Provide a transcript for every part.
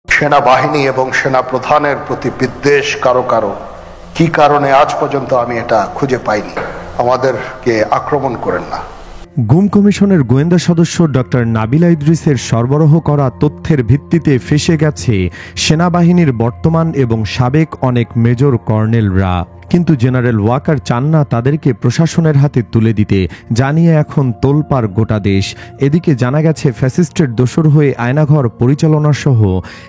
সেনাবাহিনী এবং সেনা প্রধানের প্রতি বিদ্বেষ কারো কারো কি কারণে আজ পর্যন্ত আমি এটা খুঁজে পাইনি। আমাদেরকে আক্রমণ করেন না। গুম কমিশনের গোয়েন্দা সদস্য ডক্টর নাবিলা ইদ্রিসের সরবরাহ করা তথ্যের ভিত্তিতে ফেঁসে গেছে সেনাবাহিনীর বর্তমান এবং সাবেক অনেক মেজর কর্নেলরা। কিন্তু জেনারেল ওয়াকার চান না তাদেরকে প্রশাসনের হাতে তুলে দিতে, জানিয়ে এখন তোলপাড় গোটা দেশ। এদিকে জানা গেছে ফ্যাসিস্টের দোসর হয়ে আয়নাঘর পরিচালনা সহ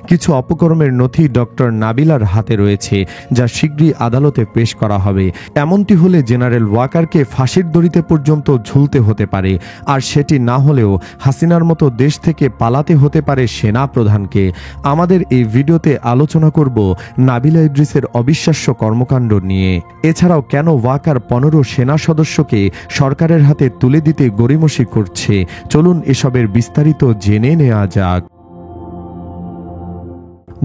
কিছু অপকর্মের নথি ডক্টর নাবিলার হাতে রয়েছে, যা শীঘ্রই আদালতে পেশ করা হবে। এমনটি হলে জেনারেল ওয়াকারকে ফাঁসির দড়িতে পর্যন্ত ঝুলতে হতে পারে, আর সেটি না হলেও হাসিনার মতো দেশ থেকে পালাতে হতে পারে সেনা প্রধানকে। আমাদের এই ভিডিওতে আলোচনা করব নাবিলা ইদ্রিসের অবিশ্বাস্য কর্মকাণ্ড নিয়ে। এছাড়াও কেন ওয়াকার 15 সেনা সদস্যকে সরকারের হাতে তুলে দিতে গড়িমসি করছে, চলুন এসবের বিস্তারিত জেনে নেওয়া যাক।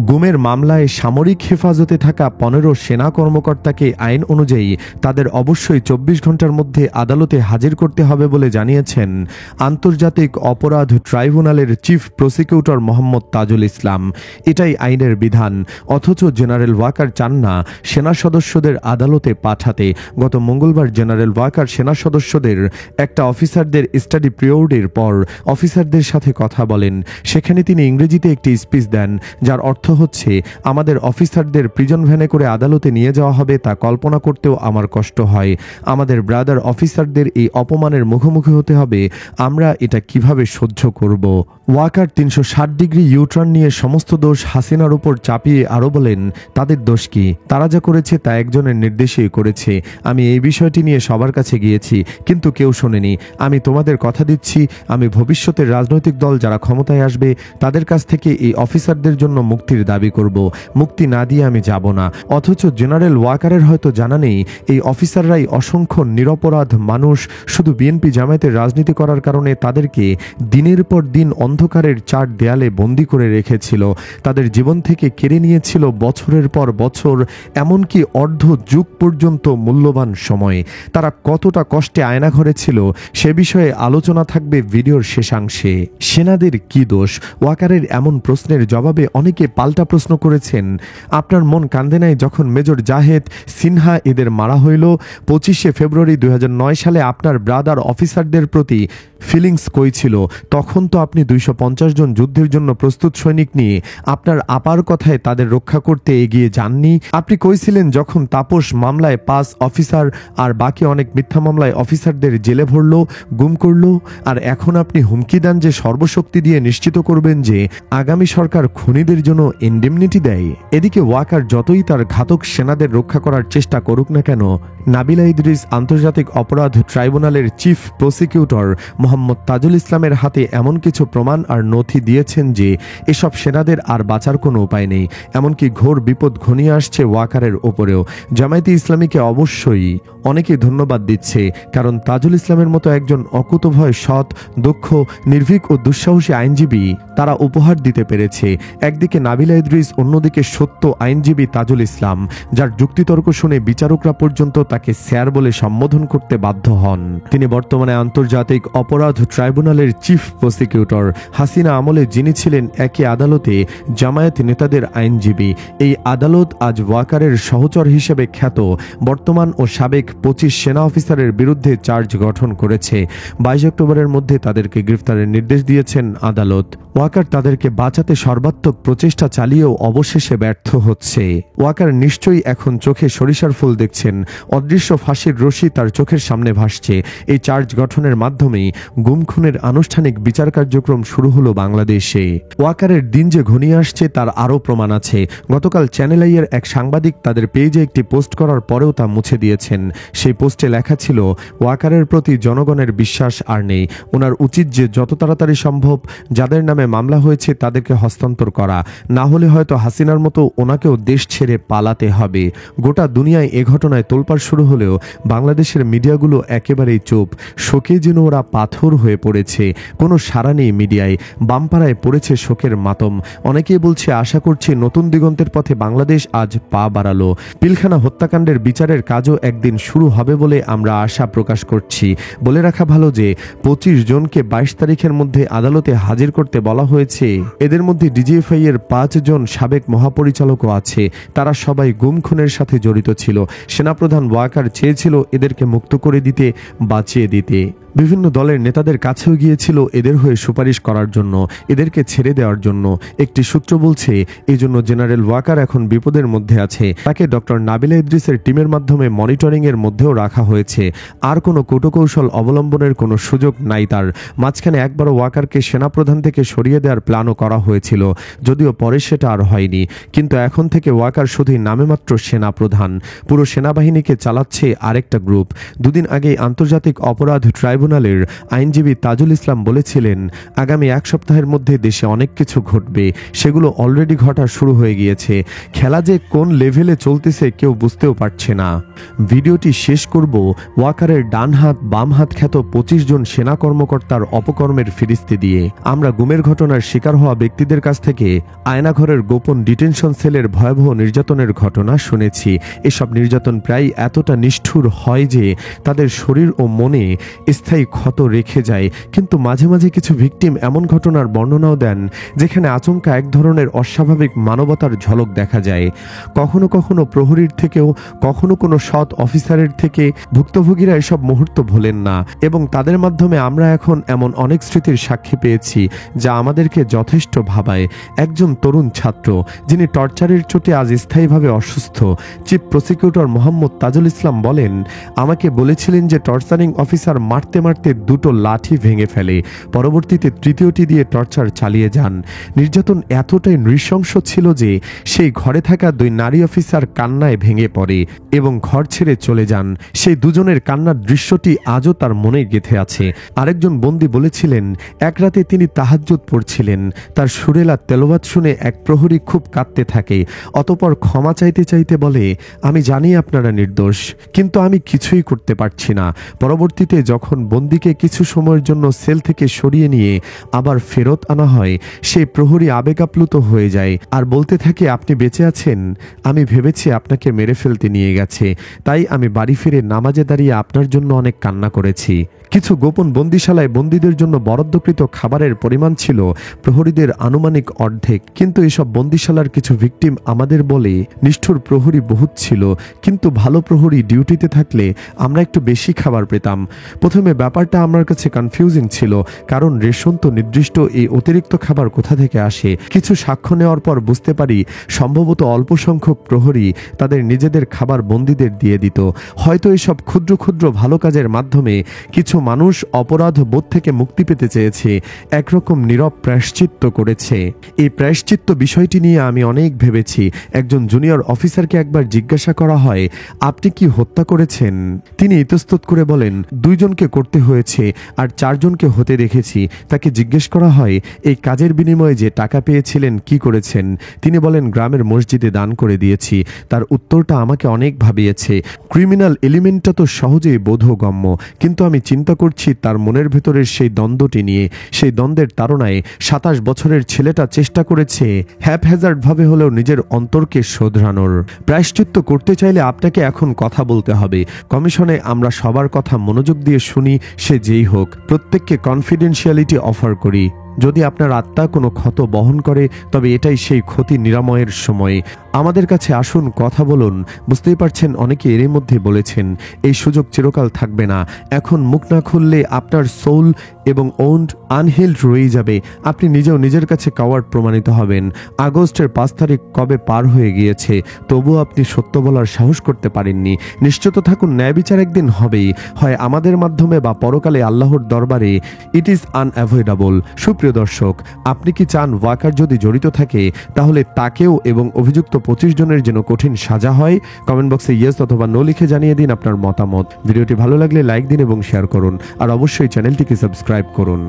গুমের মামলায় সামরিক হেফাজতে থাকা 15 সেনা কর্মকর্তাকে আইন অনুযায়ী তাদের অবশ্যই 24 ঘন্টার মধ্যে আদালতে হাজির করতে হবে বলে জানিয়েছেন আন্তর্জাতিক অপরাধ ট্রাইব্যুনালের চিফ প্রসিকিউটর মোহাম্মদ তাজুল ইসলাম। এটাই আইনের বিধান, অথচ জেনারেল ওয়াকার চান না সেনা সদস্যদের আদালতে পাঠাতে। গত মঙ্গলবার জেনারেল ওয়াকার সেনা সদস্যদের একটা অফিসারদের স্টাডি পিরিয়ডের পর অফিসারদের সাথে কথা বলেন। সেখানে তিনি ইংরেজিতে একটি স্পিচ দেন, যার অর্থ হচ্ছে, আমাদের অফিসারদের প্রিজন ভ্যানে করে আদালতে নিয়ে যাওয়া হবে তা কল্পনা করতেও আমার কষ্ট হয়। আমাদের ব্রাদার অফিসারদের এই অপমানের মুখোমুখি হতে হবে, আমরা এটা কিভাবে সহ্য করব। ওয়াকার 360 ডিগ্রি ইউটার্ন নিয়ে সমস্ত দোষ হাসিনার উপর চাপিয়ে আরও বলেন, তাদের দোষ কি? তারা যা করেছে তা একজনের নির্দেশেই করেছে। আমি এই বিষয়টি নিয়ে সবার কাছে গিয়েছি, কিন্তু কেউ শোনেনি। আমি তোমাদের কথা দিচ্ছি, আমি ভবিষ্যতের রাজনৈতিক দল যারা ক্ষমতায় আসবে তাদের কাছ থেকে এই অফিসারদের জন্য মুক্তির দাবি করব। মুক্তি না দিয়ে আমি যাব না। অথচ জেনারেল ওয়াকারের হয়তো জানা নেই এই অফিসাররাই অসংখ্য নিরপরাধ মানুষ। শুধু বিএনপি জামায়াতের রাজনীতি করার কারণে তাদেরকে দিনের পর দিন অন্ধকারের 4 দেয়ালে বন্দী করে রেখেছিল, তাদের জীবন থেকে কেড়ে নিয়েছিল বছরের পর বছর, এমনকি অর্ধ যুগ পর্যন্ত মূল্যবান সময়। তারা কতটা কষ্টে আয়নাঘরে ছিল সে বিষয়ে আলোচনা থাকবে ভিডিওর শেষাংশে। সেনাদের কি দোষ? ওয়াকারের এমন প্রশ্নের জবাবে অনেকে পাল্টা প্রশ্ন করেছেন, আপনার মন কান্দে নাই যখন মেজর জাহেদ সিনহা এদের মারা হইল? 25শে ফেব্রুয়ারি 2009 সালে আপনার ব্রাদার অফিসারদের প্রতি ফিলিংস কই ছিল? তখন তো আপনি 250 জন যুদ্ধের জন্য প্রস্তুত সৈনিক নিয়ে আপনার আপার কথায় তাদের রক্ষা করতে এগিয়ে যাননি? আপনি কইছিলেন যখন তাপস মামলায় 5 অফিসার আর বাকি অনেক মিথ্যা মামলায় অফিসারদের জেলে ভরল, গুম করল, আর এখন আপনি হুমকি দেন যে সর্বশক্তি দিয়ে নিশ্চিত করবেন যে আগামী সরকার খুনিদের জন্য ইনডেমনিটি দেয়। এদিকে ওয়াকার যতই তার ঘাতক সেনাদের রক্ষা করার চেষ্টা করুক না কেন, নাবিলা ইদ্রিস আন্তর্জাতিক অপরাধ ট্রাইব্যুনালের চিফ প্রসিকিউটর মোহাম্মদ তাজুল ইসলামের হাতে এমন কিছু প্রমাণ আর নথি দিয়েছেন যে এসব সেনাদের আর বাঁচার কোনো উপায় নেই। এমনকি ঘোর বিপদ ঘনিয়ে আসছে ওয়াকারের ওপরেও। জামায়াতে ইসলামীকে অবশ্যই অনেকে ধন্যবাদ দিচ্ছে, কারণ তাজুল ইসলামের মতো একজন অকুতোভয় সৎ, দক্ষ, নির্ভীক ও দুঃসাহসী আইনজীবী তারা উপহার দিতে পেরেছে। একদিকে নাবিলা ইদ্রিস, অন্যদিকে সত্য আইনজীবী তাজুল ইসলাম, যার যুক্তিতর্ক শুনে বিচারকরা পর্যন্ত তাকে স্যার বলে সম্বোধন করতে বাধ্য হন। তিনি বর্তমানে আন্তর্জাতিক অপরাধ ট্রাইব্যুনালের চিফ প্রসিকিউটর। হাসিনা আমলে যিনি ছিলেন একই আদালতে জামায়াত নেতাদের আইনজীবী। এই আদালত আজ ওয়াকারের সহচর হিসেবে খ্যাত বর্তমান ও সাবেক 25 সেনা অফিসারের বিরুদ্ধে চার্জ গঠন করেছে। 22 অক্টোবরের মধ্যে তাদেরকে গ্রেফতারের নির্দেশ দিয়েছেন আদালত। ওয়াকার তাদেরকে বাঁচাতে সর্বাত্মক প্রচেষ্টা চালিয়েও অবশেষে ব্যর্থ হচ্ছে। ওয়াকার নিশ্চয়ই এখন চোখে সরিষার ফুল দেখছেন। অদৃশ্য ফাঁসির রশি তার চোখের সামনে ভাসছে। এই চার্জ গঠনের মাধ্যমেই গুম খুনের আনুষ্ঠানিক বিচার কার্যক্রম শুরু হলো বাংলাদেশে। ওয়াকারের দিন যে ঘনিয়ে আসছে তার আরও প্রমাণ আছে। গতকাল চ্যানেল আইয়ের এক সাংবাদিক তাদের পেজে একটি পোস্ট করার পরেও তা মুছে দিয়েছেন। সেই পোস্টে লেখা ছিল, ওয়াকারের প্রতি জনগণের বিশ্বাস আর নেই। ওনার উচিত যে যত তাড়াতাড়ি সম্ভব যাদের নামে মামলা হয়েছে তাদেরকে হস্তান্তর করা, না হলে হয়তো হাসিনার মতো ওনাকেও দেশ ছেড়ে পালাতে হবে। গোটা দুনিয়ায় এ ঘটনায় তোলপাড় শুরু হলেও বাংলাদেশের মিডিয়াগুলো একেবারেই চুপ। শোকে যেন ওরা পা পাথর হয়ে পড়েছে। কোনো সাড়া নেই মিডিয়ায়। বামপাড়ায় পড়েছে শোকের মাতম। অনেকেই বলছে, আশা করছি নতুন দিগন্তের পথে বাংলাদেশ আজ পা বাড়ালো। পিলখানা হত্যাকাণ্ডের বিচারের কাজও একদিন শুরু হবে বলে আমরা আশা প্রকাশ করছি। বলে রাখা ভালো যে 25 জনকে 22 তারিখের মধ্যে আদালতে হাজির করতে বলা হয়েছে। এদের মধ্যে ডিজিএফআই এর 5 জন সাবেক মহাপরিচালকও আছে। তারা সবাই গুম খুনের সাথে জড়িত ছিল। সেনাপ্রধান ওয়াকার চেয়েছিল এদেরকে মুক্ত করে দিতে, বাঁচিয়ে দিতে। বিভিন্ন দলের নেতাদের কাছেও গিয়েছিল এদের হয়ে সুপারিশ করার জন্য, এদেরকে ছেড়ে দেওয়ার জন্য। একটি সূত্র বলছে এই জন্য জেনারেল ওয়াকার এখন বিপদের মধ্যে আছে। তাকে ডক্টর নাবিলা ইদ্রিসের টিমের মাধ্যমে মনিটরিং এর মধ্যেও রাখা হয়েছে। আর কোনো কূটকৌশল অবলম্বনের কোনো সুযোগ নাই তার। মাঝখানে একবারও ওয়াকারকে সেনাপ্রধান থেকে সরিয়ে দেওয়ার প্ল্যানও করা হয়েছিল, যদিও পরে সেটা আর হয়নি। কিন্তু এখন থেকে ওয়াকার শুধুই নামে মাত্র সেনাপ্রধান। পুরো সেনাবাহিনীকে চালাচ্ছে আরেকটা গ্রুপ। দুদিন আগেই আন্তর্জাতিক অপরাধ ট্রাইব্যুনালের আইনজীবী তাজুল ইসলাম বলেছিলেন, আগামী 1 সপ্তাহের মধ্যে দেশে অনেক কিছু ঘটবে। সেগুলো অলরেডি ঘটা শুরু হয়ে গিয়েছে। খেলা যে কোন লেভেলে চলতেছে কেউ বুঝতেও পারছে না। ভিডিওটি শেষ করব ওয়াকারের ডান হাত বাম হাত খ্যাত 25 জন সেনা কর্মকর্তার অপকর্মের ফিরিস্তি দিয়ে। আমরা গুমের ঘটনার শিকার হওয়া ব্যক্তিদের কাছ থেকে আয়নাঘরের গোপন ডিটেনশন সেলের ভয়াবহ নির্যাতনের ঘটনা শুনেছি। এসব নির্যাতন প্রায় এতটা নিষ্ঠুর হয় যে তাদের শরীর ও মনে স্থায়ী ক্ষত রেখে যায়। কিন্তু মাঝে মাঝে কিছু ভিকটিম এমন ঘটনার বর্ণনাও দেন যেখানে আচমকা এক ধরনের অস্বাভাবিক মানবতার ঝলক দেখা যায়। কখনো কখনো প্রহরীর থেকেও, কখনো কোনো সৎ অফিসারের থেকে। ভুক্তভোগীরা এসব মুহূর্ত ভোলেন না এবং তাদের মাধ্যমে আমরা এখন এমন অনেক স্মৃতির সাক্ষী পেয়েছি যা আমাদেরকে যথেষ্ট ভাবায়। একজন তরুণ ছাত্র যিনি টর্চারের চোটে আজ স্থায়ীভাবে অসুস্থ, চিফ প্রসিকিউটর মোহাম্মদ তাজুল ইসলাম বলেন, আমাকে বলেছিলেন যে টর্চারিং অফিসার মারতে মারতে 2টো লাঠি ভেঙে ফেলে, পরবর্তীতে 3য়টি দিয়ে টর্চার চালিয়ে যান। নির্যাতন এতটাই নৃশংস ছিল যে সেই ঘরে থাকা 2 নারী অফিসার কান্নায় ভেঙে পড়ে এবং ঘর ছেড়ে চলে যান। সেই দুজনের কান্নার দৃশ্যটি আজও তার মনে গেঁথে আছে। আরেকজন বন্দী বলেছিলেন, এক রাতে তিনি তাহাজ্জুদ পড়ছিলেন। তার সুরেলা তেলাওয়াত শুনে এক প্রহরী খুব কাঁদতে থাকে। অতঃপর ক্ষমা চাইতে চাইতে বলে, আমি জানি আপনারা নির্দোষ, কিন্তু আমি কিছুই করতে পারছি না। পরবর্তীতে যখন বন্দীকে কিছু সময়ের জন্য সেল থেকে সরিয়ে নিয়ে আবার ফেরত আনা হয়, সেই প্রহরী আবেগাপ্লুত হয়ে যায় আর বলতে থাকে, আপনি বেঁচে আছেন? আমি ভেবেছি আপনাকে মেরে ফেলতে নিয়ে গেছে, তাই আমি বাড়ি ফিরে নামাজে দাঁড়িয়ে আপনার জন্য অনেক কান্না করেছি। কিছু গোপন বন্দিশালায় বন্দীদের জন্য বরাদ্দকৃত খাবারের পরিমাণ ছিল প্রহরীদের আনুমানিক অর্ধেক। কিন্তু এসব বন্দিশালার কিছু ভিকটিম আমাদের বলে, নিষ্ঠুর প্রহরী বহুত ছিল, কিন্তু ভালো প্রহরী ডিউটিতে থাকলে আমরা একটু বেশি খাবার পেতাম। প্রথমে ব্যাপারটা আমার কাছে কনফিউজিং ছিল, কারণ রেশন তো নির্দিষ্ট, এই অতিরিক্ত খাবার কোথা থেকে আসে? কিছু সাক্ষ্য নেওয়ার পর বুঝতে পারি সম্ভবত অল্প সংখ্যক প্রহরী তাদের নিজেদের খাবার বন্দীদের দিয়ে দিত। হয়তো এসব ক্ষুদ্র ক্ষুদ্র ভালো কাজের মাধ্যমে কিছু মানুষ অপরাধ বোধ থেকে মুক্তি পেতে চেয়েছে, একরকম নীরব প্রায়শ্চিত্ত করেছে। এই প্রায়শ্চিত্ত বিষয়টি নিয়ে আমি অনেক ভেবেছি। একজন জুনিয়র অফিসারকে একবার জিজ্ঞাসা করা হয়, আপনি কি হত্যা করেছেন? তিনি ইতস্তত করে বলেন, 2 জনকে করতে হয়েছে আর 4 জনকে হতে দেখেছি। তাকে জিজ্ঞেস করা হয়, এই কাজের বিনিময়ে যে টাকা পেয়েছিলেন কি করেছেন? তিনি বলেন, গ্রামের মসজিদে দান করে দিয়েছি। তার উত্তরটা আমাকে অনেক ভাবিয়েছে। ক্রিমিনাল এলিমেন্টটা তো সহজেই বোধগম্য, কিন্তু আমি চিন্তা করছি তার মনের ভেতরের সেই দ্বন্দ্বটি নিয়ে। সেই দ্বন্দ্বের তাড়নায় 27 বছরের ছেলেটা চেষ্টা করেছে হ্যাপহ্যাজার্ড ভাবে হলেও নিজের অন্তরকে শোধরানোর। প্রায়শ্চিত্ত করতে চাইলে আপনাকে এখন কথা বলতে হবে। কমিশনে আমরা সবার কথা মনোযোগ দিয়ে শুনি, সে যেই হোক। প্রত্যেককে কনফিডেন্সিয়ালিটি অফার করি। যদি আপনার আত্মা কোনো ক্ষত বহন করে, তবে এটাই সেই ক্ষতি নিরাময়ের সময়। আমাদের কাছে আসুন, কথা বলুন। বুঝতেই পারছেন, অনেকে এরই মধ্যে বলেছেন এই সুযোগ চিরকাল থাকবে না। এখন মুখ না খুললে আপনার সোল এবং ওন্ড আনহিল্ড রয়ে যাবে। আপনি নিজেও নিজের কাছে কাওয়ার্ড প্রমাণিত হবেন। আগস্টের 5 তারিখ কবে পার হয়ে গিয়েছে, তবুও আপনি সত্য বলার সাহস করতে পারেননি। নিশ্চিত থাকুন, ন্যায় বিচার একদিন হবেই, হয় আমাদের মাধ্যমে বা পরকালে আল্লাহর দরবারে। It is unavoidable. সুপ্রিয় দর্শক, আপনি কি চান ওয়াকার যদি জড়িত থাকে তাহলে তাকেও এবং অভিযুক্ত 25 জনের যেন কঠিন সাজা হয়? কমেন্ট বক্সে ইয়েস অথবা নো লিখে জানিয়ে দিন আপনার মতামত। ভিডিওটি ভালো লাগলে লাইক দিন এবং শেয়ার করুন, আর অবশ্যই চ্যানেলটিকে সাবস্ক্রাইব করুন।